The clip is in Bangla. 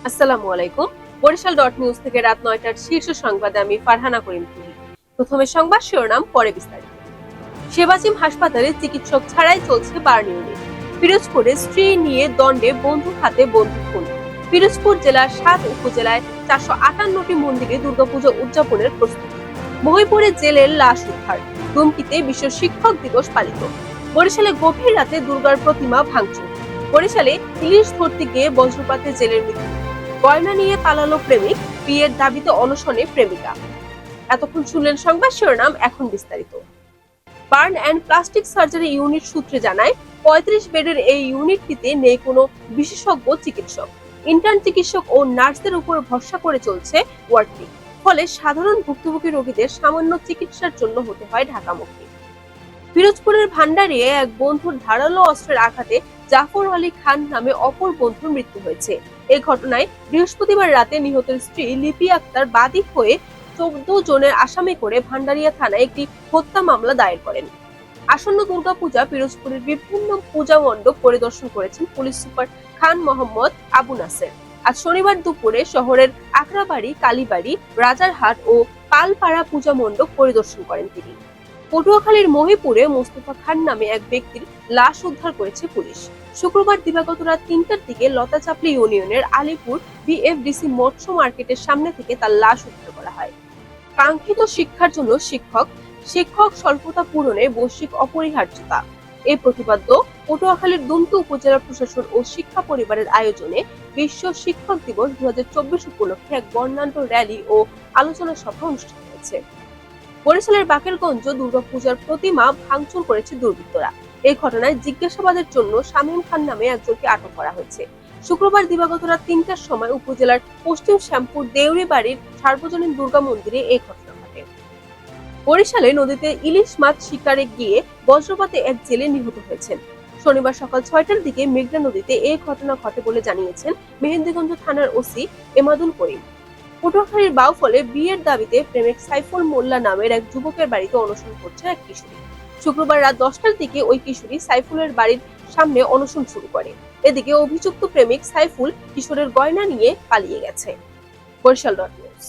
আসসালামু আলাইকুম। বরিশাল ডট নিউজ থেকে রাত ৯টার শীর্ষ সংবাদে আমি ফারহানা করিম তুলি। প্রথমে সংবাদ শিরোনাম, পরে বিস্তারিত। সেবাচিম হাসপাতালে চিকিৎসক ছাড়াই চলছে বার্ন ইউনিট। পিরোজপুরে স্ত্রী নিয়ে দণ্ডে বন্দুক হাতে বন্দুক খুন। পিরোজপুর জেলার ৭ উপজেলায় ৪৫৮টি মন্দিরে দুর্গাপুজো উদযাপনের প্রস্তুতি। মহিপুরে জেলের লাশ উদ্ধার। দুমকিতে বিশ্ব শিক্ষক দিবস পালিত। বরিশালে গভীর রাতে দুর্গার প্রতিমা ভাঙচুর। বরিশালে ইলিশ ধরতে গিয়ে বজ্রপাতে জেলের মৃত্যু। গয়না নিয়ে পালালো প্রেমিক, বিয়ের দাবিতে অনশনে প্রেমিকা। এতক্ষণ শুনলেন সংবাদ শিরোনাম, এখন বিস্তারিত। Burn and plastic surgery unit সূত্রে জানায়, ৩৫ বেডের এই ইউনিটটিতে নেই কোনো বিশেষজ্ঞ চিকিৎসক। ইন্টার্ন চিকিৎসক ও নার্সদের উপর ভরসা করে চলছে ওয়ার্ডটি। ফলে সাধারণ ভুক্তভোগী রোগীদের সামান্য চিকিৎসার জন্য হতে হয় ঢাকামুখী। পিরোজপুরের ভান্ডারিয়ে এক বন্ধুর ধারালো অস্ত্রের আঘাতে জাফর আলী খান নামে অপর বন্ধুর মৃত্যু হয়েছে। এই ঘটনায় বৃহস্পতিবার রাতে নিহতের স্ত্রী লিপি আক্তার বাদী হয়ে ১৪ জনের আসামি করে ভান্ডারিয়া থানায় একটি হত্যা মামলা দায়ের করেন। আসন্ন দুর্গাপূজা পিরোজপুরের বিভিন্ন পূজা মণ্ডপ পরিদর্শন করেছেন পুলিশ সুপার খান মোহাম্মদ আবু নাসের। আজ শনিবার দুপুরে শহরের আকরাবাড়ি, কালীবাড়ি, রাজারহাট ও পালপাড়া পূজা মণ্ডপ পরিদর্শন করেন তিনি। পটুয়াখালীর মহিপুরে মোস্তফা খান নামে এক ব্যক্তির লাশ উদ্ধার করেছে পুলিশ। শুক্রবার দিবাগত রাত ৩টার দিকে লতাচাপলি ইউনিয়নের আলিপুর বিএফডিসি মৎস্য মার্কেটের সামনে থেকে তার লাশ উদ্ধার করা হয়। কাঙ্ক্ষিত শিক্ষার জন্য শিক্ষক স্বল্পতা পূরণে বৈশ্বিক অপরিহার্যতা, এই প্রতিপাদ্য পটুয়াখালীর দুমকি উপজেলা প্রশাসন ও শিক্ষা পরিবারের আয়োজনে বিশ্ব শিক্ষক দিবস ২০২৪ উপলক্ষে এক বর্ণাঢ্য র্যালি ও আলোচনা সভা অনুষ্ঠিত হয়েছে। বরিশালের বাকেরগঞ্জ দুর্গাপূজার প্রতিমা ভাঙচুর করেছে দুর্বৃত্তরা। এই ঘটনায় জিজ্ঞাসাবাদের জন্য শামীম খান নামে একজনকে আটক করা হয়েছে। শুক্রবার দিবাগত রাত ৩টার সময় উপজেলার পশ্চিম শ্যামপুর দেউরি বাড়ির সার্বজনীন দুর্গা মন্দিরে এই ঘটনা ঘটে। বরিশালে নদীতে ইলিশ মাছ শিকারে গিয়ে বজ্রপাতে এক জেলে নিহত হয়েছেন। শনিবার সকাল ৬টার দিকে মেঘনা নদীতে এই ঘটনা ঘটে বলে জানিয়েছেন মেহেন্দিগঞ্জ থানার ওসি এমাদুল করিম। পটুয়াখালীর বাউফলে বিয়ের দাবিতে প্রেমিক সাইফুল মোল্লা নামের এক যুবকের বাড়িতে অনশন করছে এক কিশোরী। শুক্রবার রাত 10টার দিকে ওই কিশোরী সাইফুলের বাড়ির সামনে অনশন শুরু করে। এদিকে অভিযুক্ত প্রেমিক সাইফুল কিশোরের গয়না নিয়ে পালিয়ে গেছে। Barishal dot news.